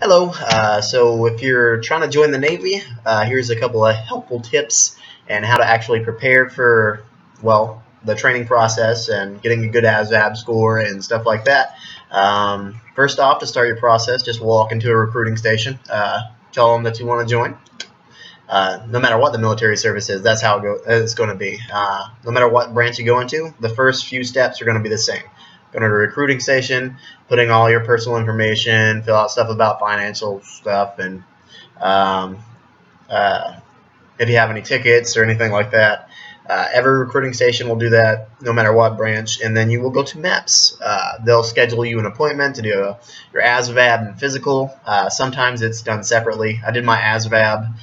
Hello. So if you're trying to join the Navy, here's a couple of helpful tips and how to actually prepare for, well, the training process and getting a good ASVAB score and stuff like that. First off, to start your process, just walk into a recruiting station, tell them that you want to join. No matter what the military service is, that's how it's going to be. No matter what branch you go into, the first few steps are going to be the same. Go to a recruiting station, putting all your personal information, fill out stuff about financial stuff, and um, uh, if you have any tickets or anything like that. Every recruiting station will do that no matter what branch, and then you will go to MEPS. They'll schedule you an appointment to do your ASVAB and physical. Sometimes it's done separately. I did my ASVAB,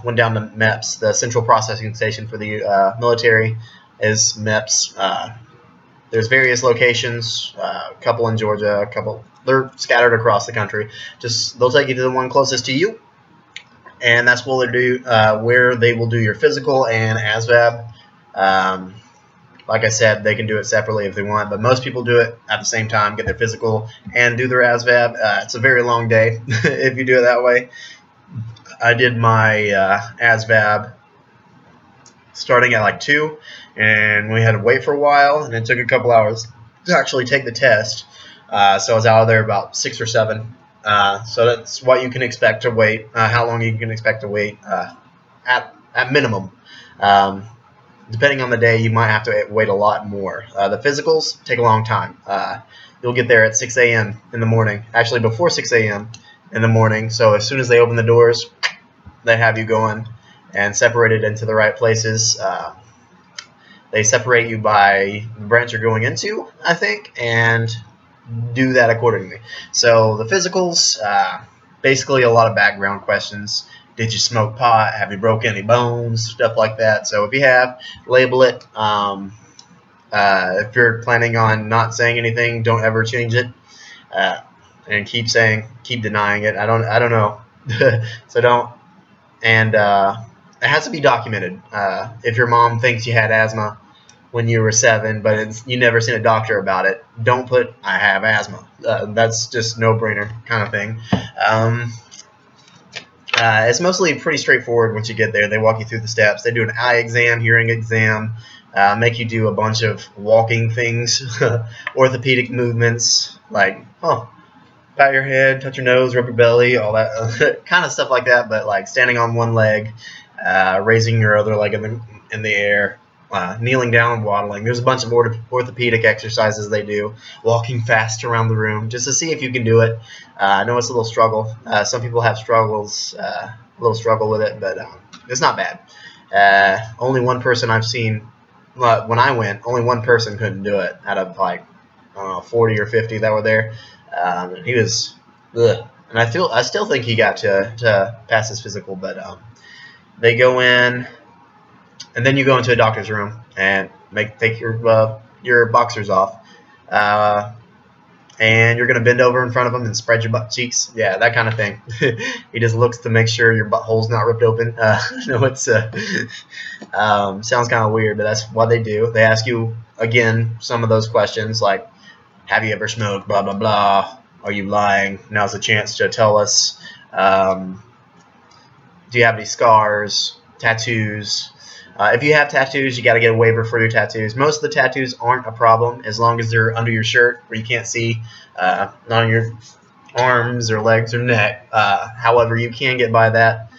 went down to MEPS, the Central Processing Station for the military is MEPS. There's various locations, a couple in Georgia, they're scattered across the country. They'll take you to the one closest to you, and that's what they do, where they will do your physical and ASVAB. Like I said, they can do it separately if they want, but most people do it at the same time, get their physical and do their ASVAB. It's a very long day if you do it that way. I did my ASVAB starting at like 2, and we had to wait for a while, and it took a couple hours to actually take the test. So I was out of there about 6 or 7. So that's what you can expect to wait, how long you can expect to wait at minimum. Depending on the day, you might have to wait a lot more. The physicals take a long time. You'll get there at 6 a.m. in the morning, actually before 6 a.m. in the morning. So as soon as they open the doors, they have you going and separated into the right places. They separate you by the branch you're going into, I think, and do that accordingly. So the physicals, basically a lot of background questions. Did you smoke pot? Have you broke any bones? Stuff like that. So if you have, label it. If you're planning on not saying anything, don't ever change it, and keep denying it. I don't know. So don't. And it has to be documented. If your mom thinks you had asthma when you were 7, but you never seen a doctor about it, don't put I have asthma. That's just no-brainer kind of thing. It's mostly pretty straightforward once you get there. They walk you through the steps. They do an eye exam, hearing exam, make you do a bunch of walking things, orthopedic movements, like, pat your head, touch your nose, rub your belly, all that kind of stuff like that, but like standing on one leg, raising your other leg in the air, kneeling down, waddling. There's a bunch of orthopedic exercises they do, walking fast around the room, just to see if you can do it. I know it's a little struggle. Some people have a little struggle with it, but it's not bad. Only one person I've seen, when I went, only one person couldn't do it out of like, I don't know, 40 or 50 that were there. He was, ugh. And I still think he got to pass his physical, but they go in, and then you go into a doctor's room and take your boxers off, and you're gonna bend over in front of him and spread your butt cheeks, yeah, that kind of thing. He just looks to make sure your butthole's not ripped open. No, it's sounds kind of weird, but that's what they do. They ask you again some of those questions like, have you ever smoked, blah, blah, blah. Are you lying? Now's the chance to tell us. Do you have any scars, tattoos? If you have tattoos, you got to get a waiver for your tattoos. Most of the tattoos aren't a problem as long as they're under your shirt where you can't see, not on your arms or legs or neck. However, you can get by that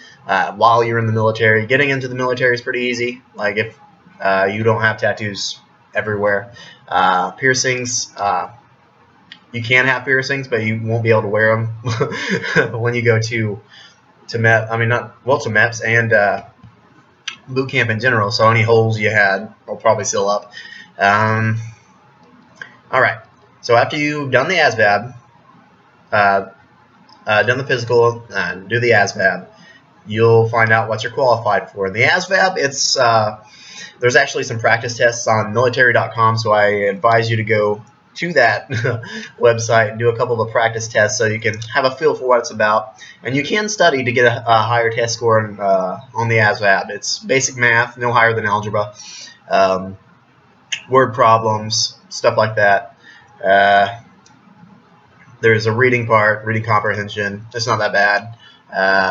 while you're in the military. Getting into the military is pretty easy. Like if you don't have tattoos everywhere. Piercings, you can have piercings, but you won't be able to wear them. But when you go to MEPS and boot camp in general, so any holes you had will probably seal up. All right. So after you've done the ASVAB, done the physical, and do the ASVAB, you'll find out what you're qualified for. In the ASVAB, there's actually some practice tests on military.com, so I advise you to go to that website and do a couple of practice tests so you can have a feel for what it's about. And you can study to get a higher test score on the ASVAB. It's basic math, no higher than algebra, word problems, stuff like that. There's a reading part, reading comprehension. It's not that bad.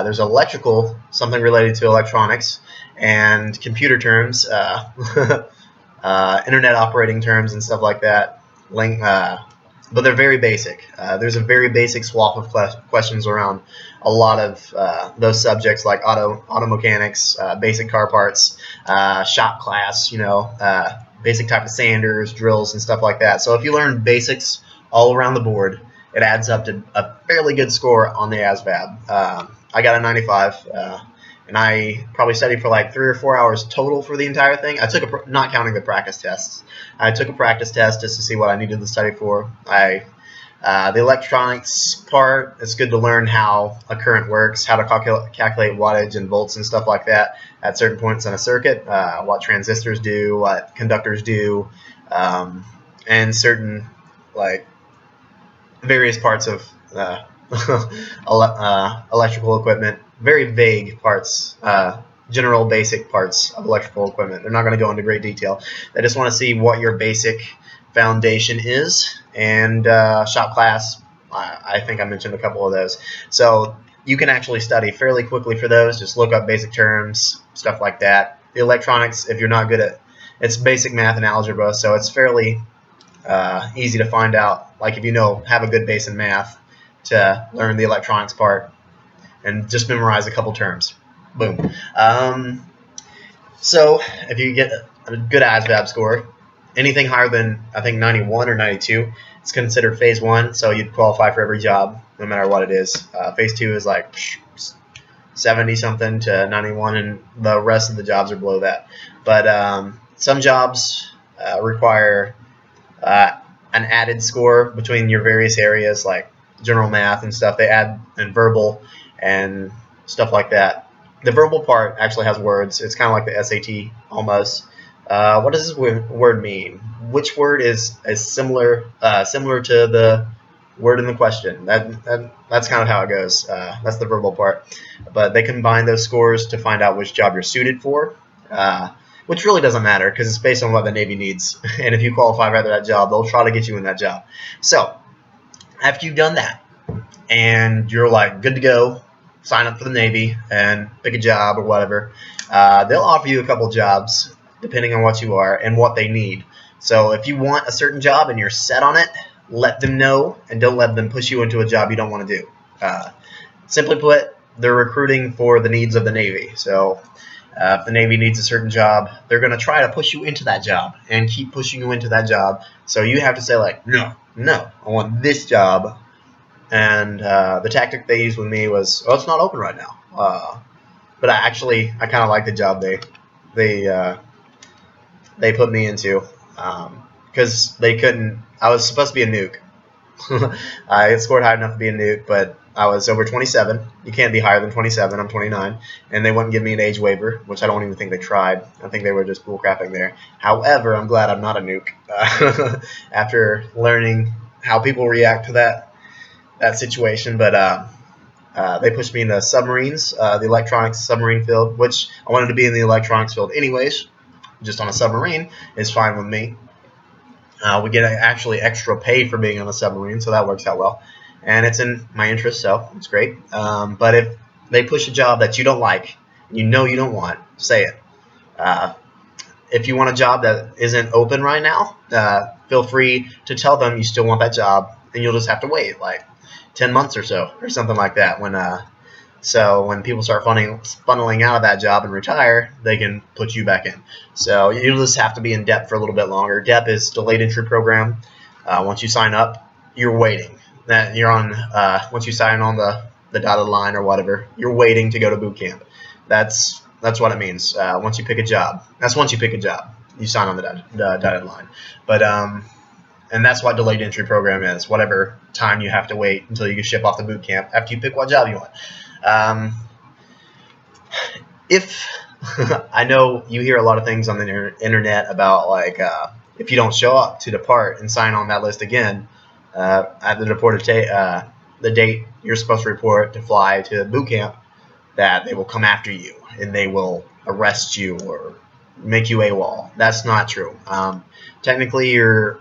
There's electrical, something related to electronics, and computer terms, internet operating terms, and stuff like that. But they're very basic. There's a very basic swath of questions around a lot of those subjects, like auto mechanics, basic car parts, shop class, basic type of sanders, drills, and stuff like that. So if you learn basics all around the board, it adds up to a fairly good score on the ASVAB. I got a 95, and I probably studied for like 3 or 4 hours total for the entire thing. I took not counting the practice tests. I took a practice test just to see what I needed to study for. The electronics part, it's good to learn how a current works, how to calculate wattage and volts and stuff like that at certain points in a circuit, what transistors do, what conductors do, and certain various parts of electrical equipment. Very vague parts, general basic parts of electrical equipment. They're not going to go into great detail. They just want to see what your basic foundation is. And shop class, I think I mentioned a couple of those. So you can actually study fairly quickly for those. Just look up basic terms, stuff like that. The electronics, if you're not good at, it's basic math and algebra, so it's fairly easy to find out. Like if you have a good base in math, to learn the electronics part and just memorize a couple terms. Boom. So if you get a good ASVAB score, anything higher than I think 91 or 92, it's considered phase 1, so you'd qualify for every job no matter what it is. Phase 2 is like 70 something to 91, and the rest of the jobs are below that. But some jobs require an added score between your various areas, like general math and stuff. They add in verbal and stuff like that. The verbal part actually has words. It's kind of like the SAT almost. What does this word mean? Which word is similar to the word in the question? That's kind of how it goes. That's the verbal part. But they combine those scores to find out which job you're suited for, which really doesn't matter because it's based on what the Navy needs. And if you qualify for that job, they'll try to get you in that job. So after you've done that and you're like good to go, sign up for the Navy and pick a job or whatever, they'll offer you a couple jobs depending on what you are and what they need. So if you want a certain job and you're set on it, let them know and don't let them push you into a job you don't want to do. Simply put, they're recruiting for the needs of the Navy. So if the Navy needs a certain job, they're going to try to push you into that job and keep pushing you into that job. So you have to say like, no, I want this job. And the tactic they used with me was, oh, it's not open right now. But I kind of like the job they put me into, because they couldn't. I was supposed to be a nuke. I had scored high enough to be a nuke, but I was over 27. You can't be higher than 27. I'm 29, and they wouldn't give me an age waiver, which I don't even think they tried. I think they were just bullcrapping there. However, I'm glad I'm not a nuke after learning how people react to that situation. But they pushed me into submarines, the electronics submarine field, which I wanted to be in the electronics field anyways. Just on a submarine is fine with me. We get actually extra pay for being on a submarine, so that works out well. And it's in my interest, so it's great. But if they push a job that you don't like, you don't want, say it. If you want a job that isn't open right now, feel free to tell them you still want that job, and you'll just have to wait like 10 months or so, or something like that. So when people start funneling out of that job and retire, they can put you back in. So you'll just have to be in DEP for a little bit longer. DEP is delayed entry program. Once you sign up, you're waiting. That you're on. Once you sign on the dotted line or whatever, you're waiting to go to boot camp. That's what it means. Once you pick a job, you sign on the dotted line. But and that's what delayed entry program is. Whatever time you have to wait until you can ship off the boot camp after you pick what job you want. If I know you hear a lot of things on the internet about like if you don't show up to depart and sign on that list again at the date you're supposed to report to fly to boot camp, that they will come after you and they will arrest you or make you AWOL. That's not true. Technically, your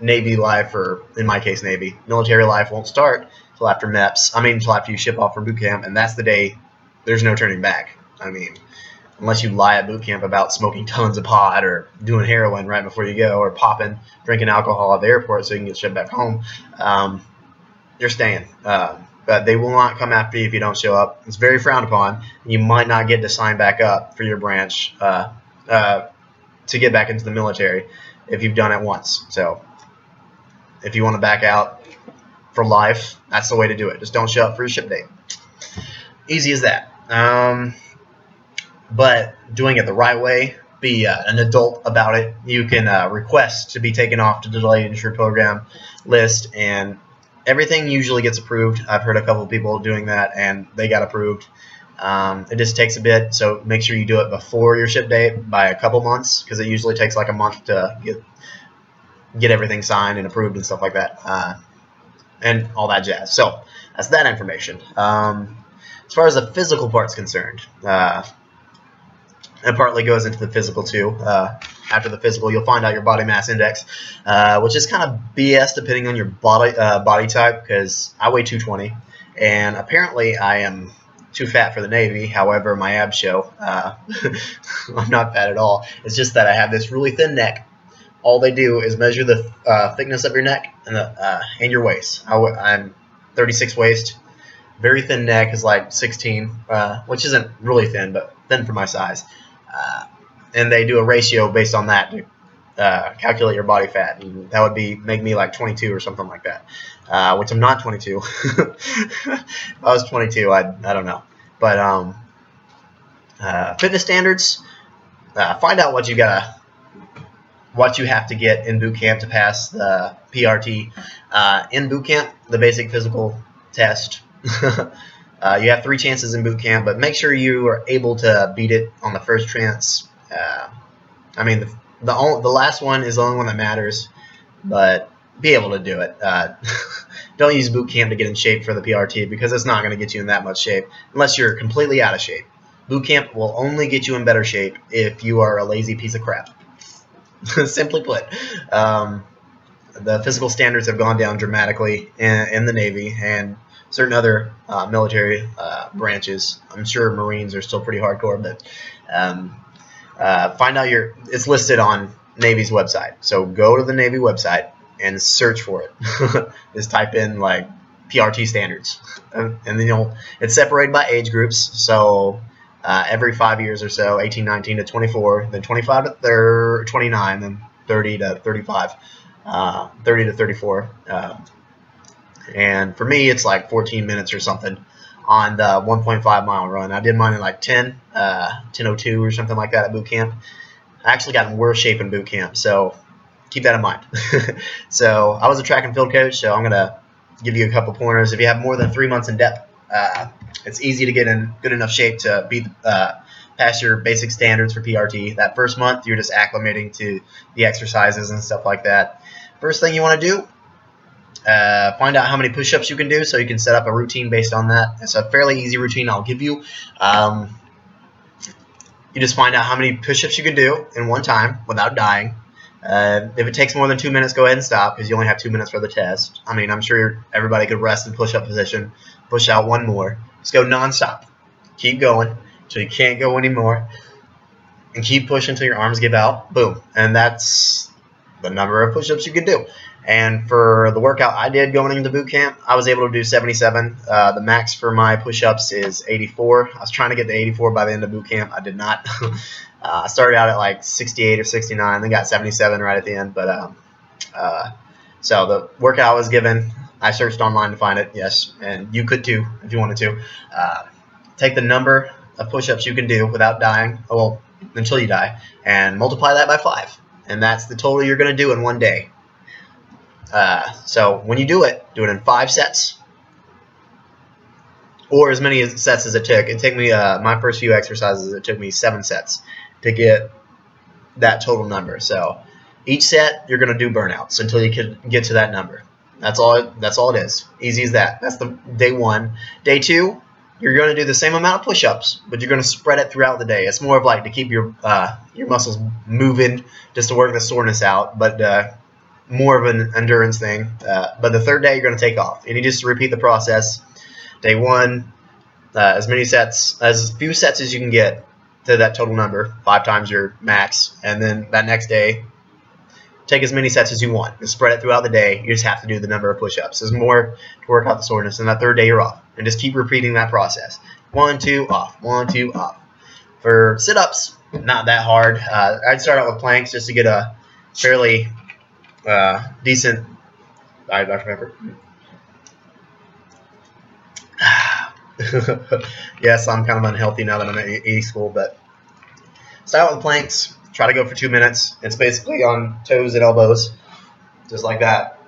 Navy life, or in my case Navy, military life won't start until after MEPS. Until after you ship off for boot camp, and that's the day there's no turning back. Unless you lie at boot camp about smoking tons of pot or doing heroin right before you go, or drinking alcohol at the airport so you can get shipped back home, you're staying. But they will not come after you if you don't show up. It's very frowned upon. You might not get to sign back up for your branch to get back into the military if you've done it once. So if you want to back out for life, that's the way to do it. Just don't show up for your ship date. Easy as that. But doing it the right way, be an adult about it. You can request to be taken off the delayed entry program list, and everything usually gets approved. I've heard a couple of people doing that, and they got approved. It just takes a bit, so make sure you do it before your ship date by a couple months, because it usually takes like a month to get everything signed and approved and stuff like that, and all that jazz. So that's that information. As far as the physical part's concerned, it partly goes into the physical too. After the physical, you'll find out your body mass index, which is kind of BS depending on your body type, because I weigh 220, and apparently I am too fat for the Navy. However, my abs show. I'm not fat at all. It's just that I have this really thin neck. All they do is measure the thickness of your neck and your waist. I'm 36 waist. Very thin neck is like 16, which isn't really thin, but thin for my size. And they do a ratio based on that to calculate your body fat. And that would make me like 22 or something like that, which I'm not 22. If I was 22, I don't know. But fitness standards, find out what you have to get in boot camp to pass the PRT. In boot camp, the basic physical test. You have 3 chances in boot camp, but make sure you are able to beat it on the first chance. The last one is the only one that matters, but be able to do it. Don't use boot camp to get in shape for the PRT, because it's not going to get you in that much shape unless you're completely out of shape. Boot camp will only get you in better shape if you are a lazy piece of crap. Simply put. The physical standards have gone down dramatically in the Navy and certain other military branches. I'm sure Marines are still pretty hardcore, but find out it's listed on Navy's website. So go to the Navy website and search for it. Just type in like PRT standards, and then it's separated by age groups. So every 5 years or so, 18, 19 to 24, then 25 to 29, then 30 to 35, 30 to 34. And for me, it's like 14 minutes or something on the 1.5 mile run. I did mine in like 10:02 or something like that at boot camp. I actually got in worse shape in boot camp, so keep that in mind. So I was a track and field coach, so I'm going to give you a couple pointers. If you have more than 3 months in depth, it's easy to get in good enough shape to pass your basic standards for PRT. That first month, you're just acclimating to the exercises and stuff like that. First thing you want to do, find out how many push-ups you can do so you can set up a routine based on that. It's a fairly easy routine I'll give you. You just find out how many push-ups you can do in one time without dying. If it takes more than 2 minutes, go ahead and stop, because you only have 2 minutes for the test. I'm sure everybody could rest in push-up position, push out one more. Just go non-stop. Keep going until you can't go anymore, and keep pushing until your arms give out. Boom. And that's the number of push-ups you can do. And for the workout I did going into boot camp, I was able to do 77. The max for my push-ups is 84. I was trying to get to 84 by the end of boot camp. I did not. I started out at like 68 or 69, then got 77 right at the end. But so the workout I was given, I searched online to find it, yes, and you could too if you wanted to. Take the number of push-ups you can do without dying, well, until you die, and multiply that by 5. And that's the total you're going to do in one day. So when you do it in 5 sets, or as many sets as it took. It took me, my first few exercises, it took me 7 sets to get that total number. So each set, you're going to do burnouts until you can get to that number. That's all it is. Easy as that. That's the day 1. Day 2, you're going to do the same amount of push-ups, but you're going to spread it throughout the day. It's more of like to keep your muscles moving, just to work the soreness out, but more of an endurance thing. But the third day, you're going to take off. And you just repeat the process. Day 1, as few sets as you can get to that total number, 5 times your max. And then that next day, take as many sets as you want. And spread it throughout the day. You just have to do the number of push-ups. There's more to work out the soreness. And that third day, you're off. And just keep repeating that process. 1, 2, off. 1, 2, off. For sit-ups, not that hard. I'd start out with planks just to get a fairly decent. I don't remember. Yes, I'm kind of unhealthy now that I'm at AE school, but start out with planks. Try to go for 2 minutes. It's basically on toes and elbows, just like that.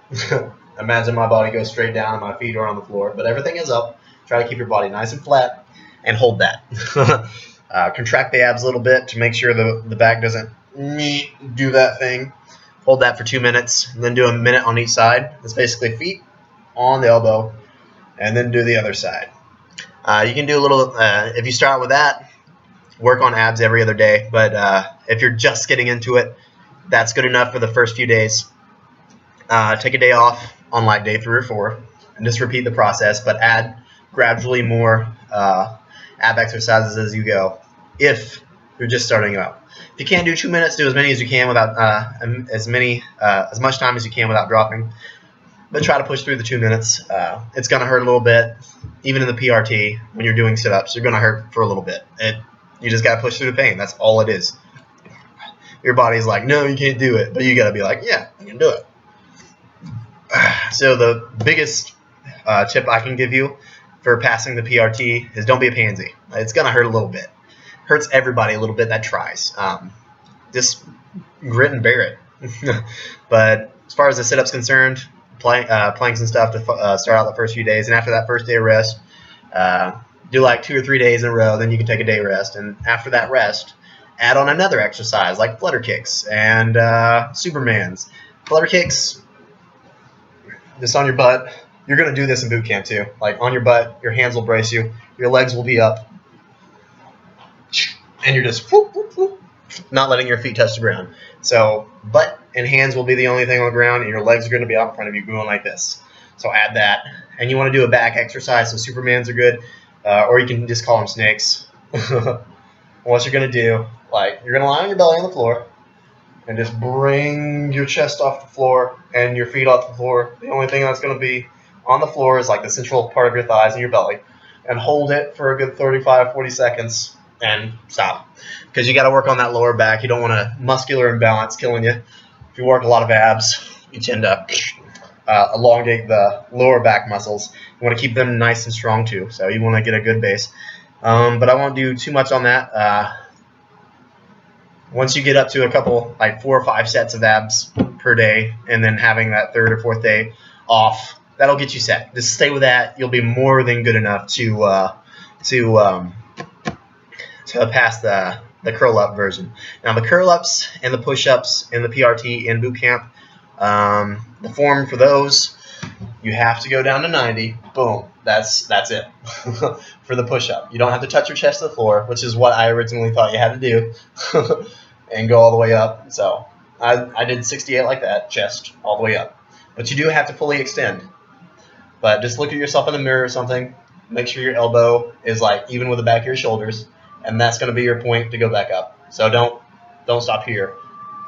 Imagine my body goes straight down and my feet are on the floor, but everything is up. Try to keep your body nice and flat and hold that. Contract the abs a little bit to make sure the back doesn't do that thing. Hold that for 2 minutes, and then do a minute on each side. It's basically feet on the elbow, and then do the other side. You can do a little, if you start with that, work on abs every other day. But if you're just getting into it, that's good enough for the first few days. Take a day off on like day 3 or 4, and just repeat the process, but add gradually more ab exercises as you go, if you're just starting out. If you can't do 2 minutes, do as many as you can without as much time as you can without dropping. But try to push through the 2 minutes. It's going to hurt a little bit, even in the PRT when you're doing sit-ups. You're going to hurt for a little bit. You just got to push through the pain. That's all it is. Your body's like, no, you can't do it, but you got to be like, yeah, I can do it. So the biggest tip I can give you for passing the PRT is don't be a pansy. It's going to hurt a little bit. Hurts everybody a little bit that tries. Just grit and bear it. But as far as the sit-up's concerned, planks and stuff to start out the first few days, and after that first day of rest, do like 2 or 3 days in a row, then you can take a day rest, and after that rest, add on another exercise like flutter kicks and Supermans. Flutter kicks, just on your butt. You're going to do this in boot camp too. Like on your butt, your hands will brace you, your legs will be up, and you're just whoop, whoop, whoop, not letting your feet touch the ground. So butt and hands will be the only thing on the ground, and your legs are going to be out in front of you going like this. So add that. And you want to do a back exercise, so Supermans are good, or you can just call them snakes. What you're going to do, like you're going to lie on your belly on the floor and just bring your chest off the floor and your feet off the floor. The only thing that's going to be on the floor is like the central part of your thighs and your belly, and hold it for a good 35-40 seconds and stop, because you got to work on that lower back. You don't want a muscular imbalance killing you. If you work a lot of abs, you tend to elongate the lower back muscles. You want to keep them nice and strong too, so you want to get a good base. But I won't do too much on that. Once you get up to a couple, like 4 or 5 sets of abs per day, and then having that 3rd or 4th day off, that'll get you set. Just stay with that. You'll be more than good enough to pass the curl up version. Now the curl ups and the push ups and the PRT in boot camp, the form for those, you have to go down to 90. Boom. That's it. For the push up, you don't have to touch your chest to the floor, which is what I originally thought you had to do, and go all the way up. So I did 68 like that, chest all the way up. But you do have to fully extend. But just look at yourself in the mirror or something. Make sure your elbow is like even with the back of your shoulders, and that's going to be your point to go back up. So don't stop here,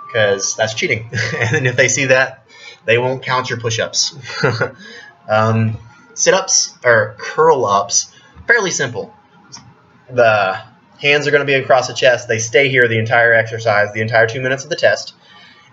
because that's cheating. And if they see that, they won't count your push-ups. Sit-ups or curl-ups, fairly simple. The hands are going to be across the chest. They stay here the entire exercise, the entire 2 minutes of the test.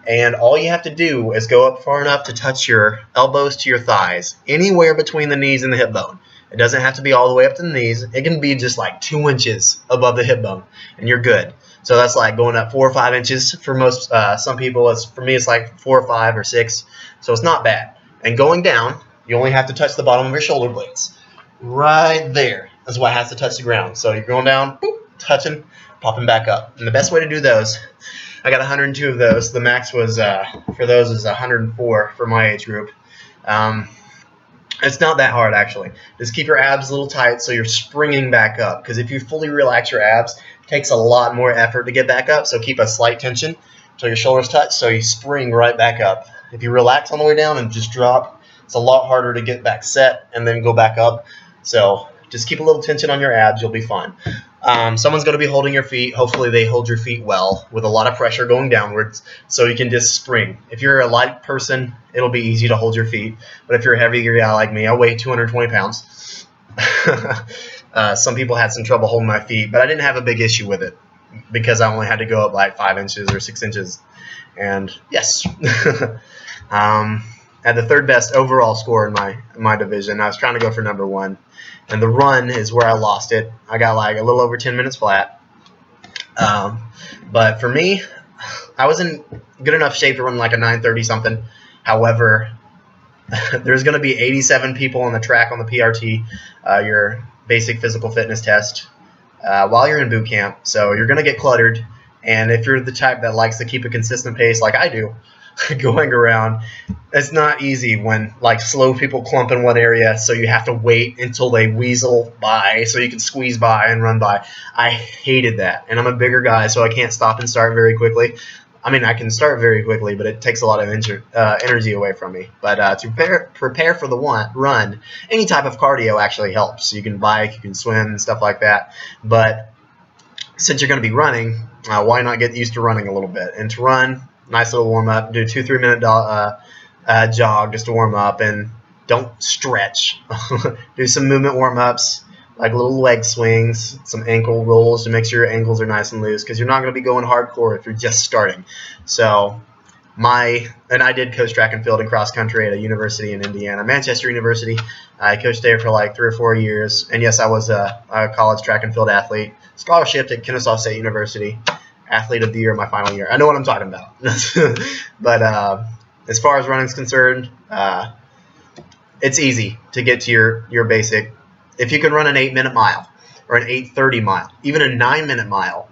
And all you have to do is go up far enough to touch your elbows to your thighs, anywhere between the knees and the hip bone. It doesn't have to be all the way up to the knees. It can be just like 2 inches above the hip bone, and you're good. So that's like going up 4 or 5 inches for most. Some people, for me, it's like 4 or 5 or 6. So it's not bad. And going down, you only have to touch the bottom of your shoulder blades. Right there. That's what has to touch the ground. So you're going down, boop, touching, popping back up. And the best way to do those, I got 102 of those. The max was for those is 104 for my age group. It's not that hard, actually. Just keep your abs a little tight so you're springing back up. Because if you fully relax your abs, it takes a lot more effort to get back up. So keep a slight tension until your shoulders touch, so you spring right back up. If you relax on the way down and just drop, it's a lot harder to get back set and then go back up. So just keep a little tension on your abs. You'll be fine. Someone's going to be holding your feet. Hopefully they hold your feet well with a lot of pressure going downwards so you can just spring. If you're a light person, it'll be easy to hold your feet. But if you're a heavier guy like me, I weigh 220 pounds. Some people had some trouble holding my feet, but I didn't have a big issue with it because I only had to go up like 5 inches or 6 inches. And yes, had the third best overall score in my division. I was trying to go for number 1. And the run is where I lost it. I got like a little over 10 minutes flat. But for me, I was in good enough shape to run like a 9:30 something. However, there's going to be 87 people on the track on the PRT, your basic physical fitness test, while you're in boot camp. So you're going to get cluttered. And if you're the type that likes to keep a consistent pace like I do, going around, it's not easy when like slow people clump in one area, so you have to wait until they weasel by so you can squeeze by and run by. I hated that, and I'm a bigger guy, so I can't stop and start very quickly. I mean, I can start very quickly, but it takes a lot of energy away from me. But to prepare for the run, any type of cardio actually helps. You can bike, you can swim, and stuff like that. But since you're going to be running, why not get used to running a little bit? And to run, nice little warm up. Do a 2-3 minute jog just to warm up, and don't stretch. Do some movement warm ups, like little leg swings, some ankle rolls to make sure your ankles are nice and loose, because you're not going to be going hardcore if you're just starting. So and I did coach track and field and cross country at a university in Indiana, Manchester University. I coached there for like 3 or 4 years, and yes, I was a college track and field athlete, scholarship at Kennesaw State University. Athlete of the year my final year. I know what I'm talking about. But as far as running is concerned, it's easy to get to your basic. If you can run an 8-minute mile or an 8:30 mile, even a 9-minute mile,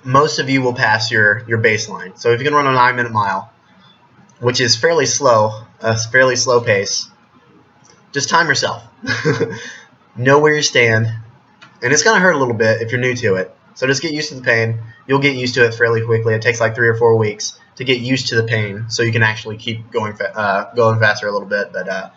most of you will pass your baseline. So if you can run a 9-minute mile, which is fairly slow, a fairly slow pace, just time yourself. Know where you stand, and it's going to hurt a little bit if you're new to it. So just get used to the pain. You'll get used to it fairly quickly. It takes like 3 or 4 weeks to get used to the pain, so you can actually keep going faster a little bit. But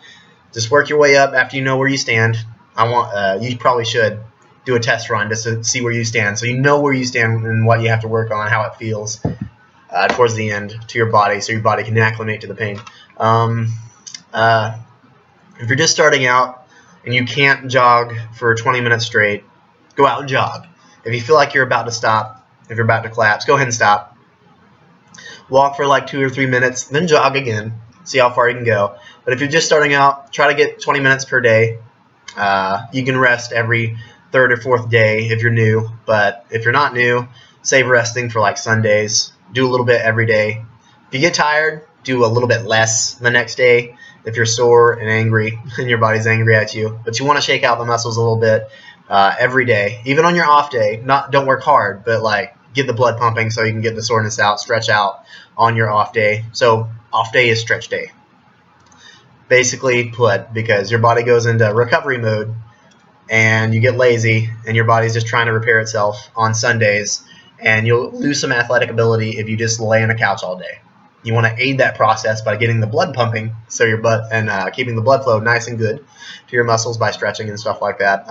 just work your way up after you know where you stand. You probably should do a test run just to see where you stand, so you know where you stand and what you have to work on, how it feels towards the end to your body, so your body can acclimate to the pain. If you're just starting out and you can't jog for 20 minutes straight, go out and jog. If you feel like you're about to stop, if you're about to collapse, go ahead and stop. Walk for like 2 or 3 minutes, then jog again. See how far you can go. But if you're just starting out, try to get 20 minutes per day. You can rest every 3rd or 4th day if you're new. But if you're not new, save resting for like Sundays. Do a little bit every day. If you get tired, do a little bit less the next day. If you're sore and angry and your body's angry at you. But you want to shake out the muscles a little bit. Every day, even on your off day. Don't work hard, but like get the blood pumping so you can get the soreness out, stretch out on your off day. So off day is stretch day, basically put, because your body goes into recovery mode and you get lazy and your body's just trying to repair itself on Sundays, and you'll lose some athletic ability if you just lay on a couch all day. You want to aid that process by getting the blood pumping, so your keeping the blood flow nice and good to your muscles by stretching and stuff like that.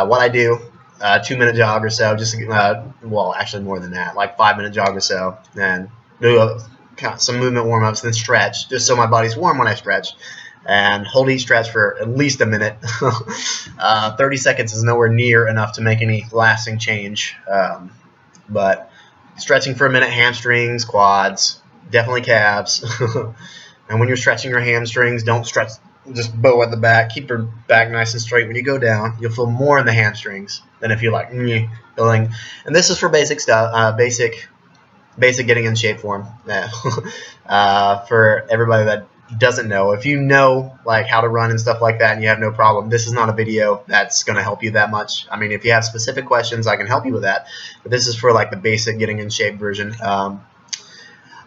What I do, 2-minute jog or so, just well, actually more than that, like 5-minute jog or so, and do some movement warm-ups, then stretch, just so my body's warm when I stretch, and hold each stretch for at least a minute. 30 seconds is nowhere near enough to make any lasting change, but stretching for a minute, hamstrings, quads, definitely calves. And when you're stretching your hamstrings, don't stretch just bow at the back. Keep your back nice and straight. When you go down, you'll feel more in the hamstrings than if you're like feeling. And this is for basic stuff, basic getting in shape form. For everybody that doesn't know, if you know like how to run and stuff like that, and you have no problem, this is not a video that's going to help you that much. I mean, if you have specific questions, I can help you with that. But this is for like the basic getting in shape version. For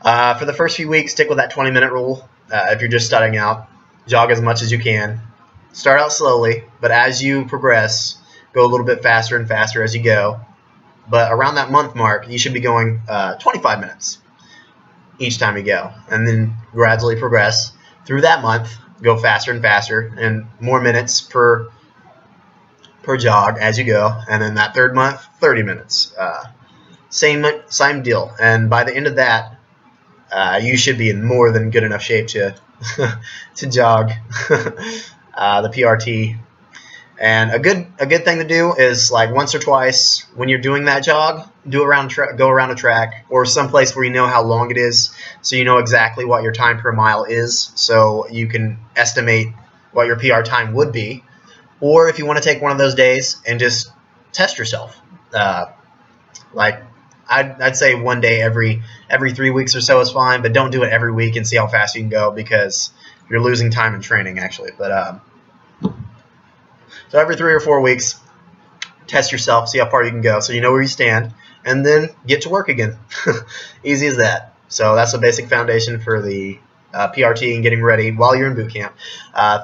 the first few weeks, stick with that 20-minute rule. If you're just starting out, jog as much as you can. Start out slowly, but as you progress, go a little bit faster and faster as you go. But around that month mark, you should be going 25 minutes. each time you go, and then gradually progress through that month. Go faster and faster, and more minutes per jog as you go, and then that third month, 30 minutes. Same deal. And by the end of that, you should be in more than good enough shape to to jog the PRT. And a good thing to do is, like, once or twice when you're doing that jog, go around a track or someplace where you know how long it is, so you know exactly what your time per mile is, so you can estimate what your PR time would be. Or if you want to take one of those days and just test yourself, like I'd say one day every 3 weeks or so is fine, but don't do it every week and see how fast you can go, because you're losing time in training actually. But so every 3 or 4 weeks, test yourself, see how far you can go, so you know where you stand, and then get to work again. Easy as that. So that's the basic foundation for the PRT and getting ready while you're in boot camp.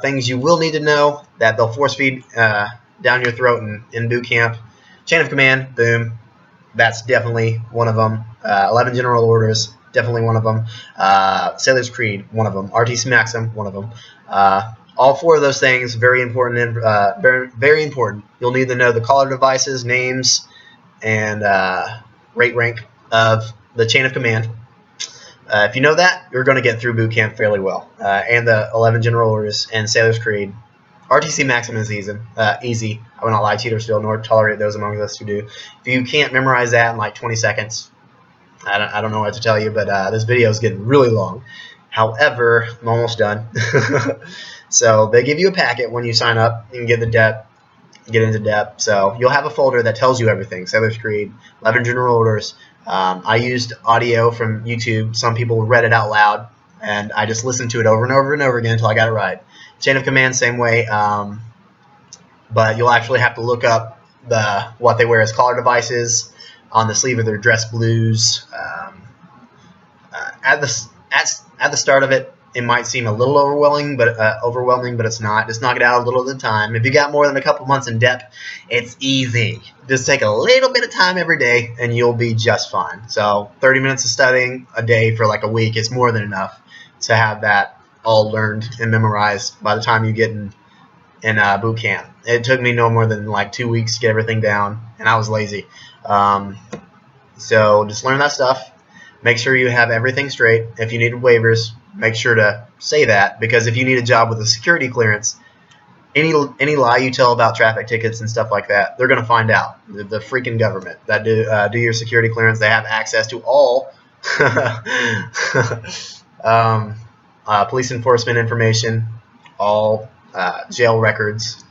Things you will need to know that they'll force feed down your throat in boot camp. Chain of command, boom. That's definitely one of them. 11 general orders, definitely one of them. Sailor's Creed, one of them. RTC Maxim, one of them. All 4 of those things, very important. Very important. You'll need to know the collar devices, names, and rate rank of the chain of command. If you know that, you're going to get through boot camp fairly well. And the 11 general orders and Sailor's Creed. RTC Maxim is easy. I will not lie to you, still nor tolerate those among us who do. If you can't memorize that in like 20 seconds, I don't know what to tell you, but this video is getting really long. However, I'm almost done. So they give you a packet when you sign up. You can get into depth. So you'll have a folder that tells you everything. Sailor's Creed, 11 general orders. I used audio from YouTube. Some people read it out loud, and I just listened to it over and over and over again until I got it right. Chain of command, same way, but you'll actually have to look up what they wear as collar devices on the sleeve of their dress blues. At the start of it, it might seem a little overwhelming, but it's not. Just knock it out a little at a time. If you got more than a couple months in depth, it's easy. Just take a little bit of time every day, and you'll be just fine. So 30 minutes of studying a day for like a week is more than enough to have that all learned and memorized by the time you get in boot camp. It took me no more than like 2 weeks to get everything down, and I was lazy. So just learn that stuff. Make sure you have everything straight. If you need waivers, make sure to say that, because if you need a job with a security clearance, any lie you tell about traffic tickets and stuff like that, they're going to find out. The freaking government that do your security clearance, they have access to all police enforcement information, all jail records,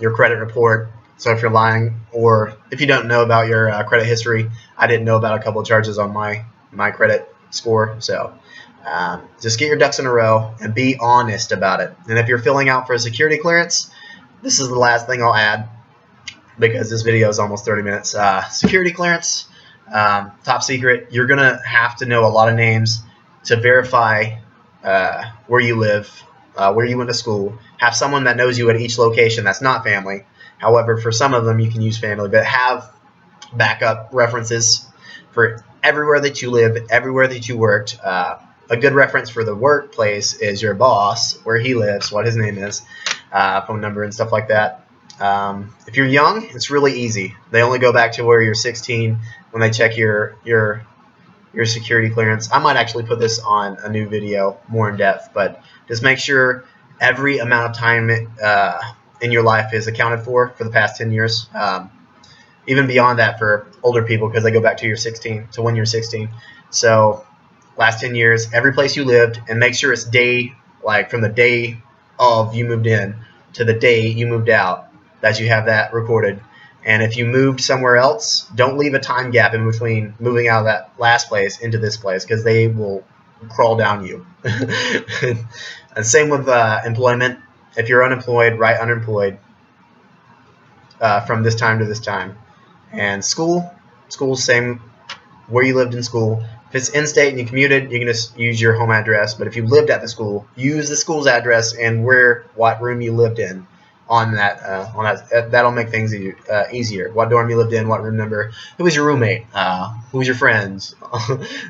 your credit report. So if you're lying, or if you don't know about your credit history, I didn't know about a couple of charges on my credit score. So just get your ducks in a row and be honest about it. And if you're filling out for a security clearance, this is the last thing I'll add, because this video is almost 30 minutes. Security clearance, top secret. You're going to have to know a lot of names to verify where you live, where you went to school. Have someone that knows you at each location that's not family. However, for some of them you can use family, but have backup references for everywhere that you live, everywhere that you worked. A good reference for the workplace is your boss, where he lives, what his name is, phone number and stuff like that. If you're young, it's really easy. They only go back to where you're 16 when they check your security clearance. I might actually put this on a new video more in depth, but just make sure every amount of time in your life is accounted for the past 10 years. Even beyond that for older people, because they go back to when you're 16. So last 10 years, every place you lived, and make sure it's from the day of you moved in to the day you moved out, that you have that recorded. And if you moved somewhere else, don't leave a time gap in between moving out of that last place into this place, because they will crawl down you. And same with employment. If you're unemployed, write unemployed from this time to this time. And school, same, where you lived in school. If it's in-state and you commuted, you can just use your home address. But if you lived at the school, use the school's address and what room you lived in. on that. That'll make things easier. What dorm you lived in, what room number, who was your roommate, who was your friends,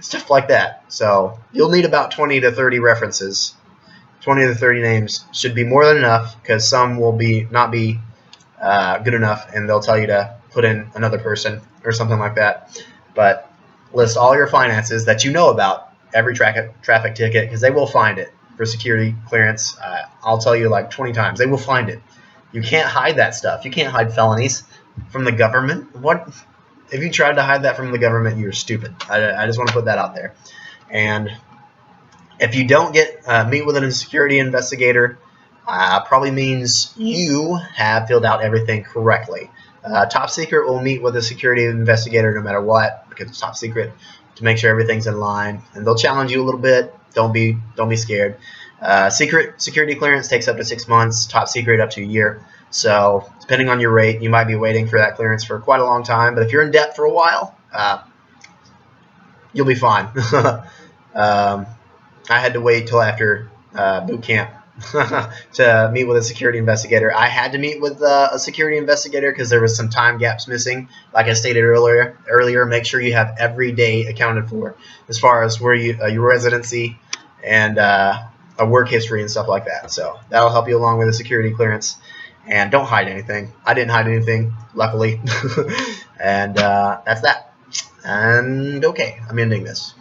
stuff like that. So you'll need about 20 to 30 references. 20 to 30 names should be more than enough, because some will not be good enough, and they'll tell you to put in another person or something like that. But list all your finances that you know about, every traffic ticket, because they will find it for security clearance. I'll tell you like 20 times, they will find it. You can't hide that stuff. You can't hide felonies from the government. What if you tried to hide that from the government? You're stupid. I just want to put that out there. And if you don't meet with a security investigator, probably means you have filled out everything correctly. Top secret will meet with a security investigator no matter what, because it's top secret, to make sure everything's in line, and they'll challenge you a little bit. Don't be scared. Secret security clearance takes up to 6 months. Top secret up to a year. So depending on your rate, you might be waiting for that clearance for quite a long time. But if you're in debt for a while, you'll be fine. I had to wait till after boot camp to meet with a security investigator. I had to meet with a security investigator because there was some time gaps missing. Like I stated earlier, make sure you have every day accounted for, as far as where your residency and a work history and stuff like that. So that'll help you along with a security clearance. And don't hide anything. I didn't hide anything, luckily. And that's that. And okay, I'm ending this.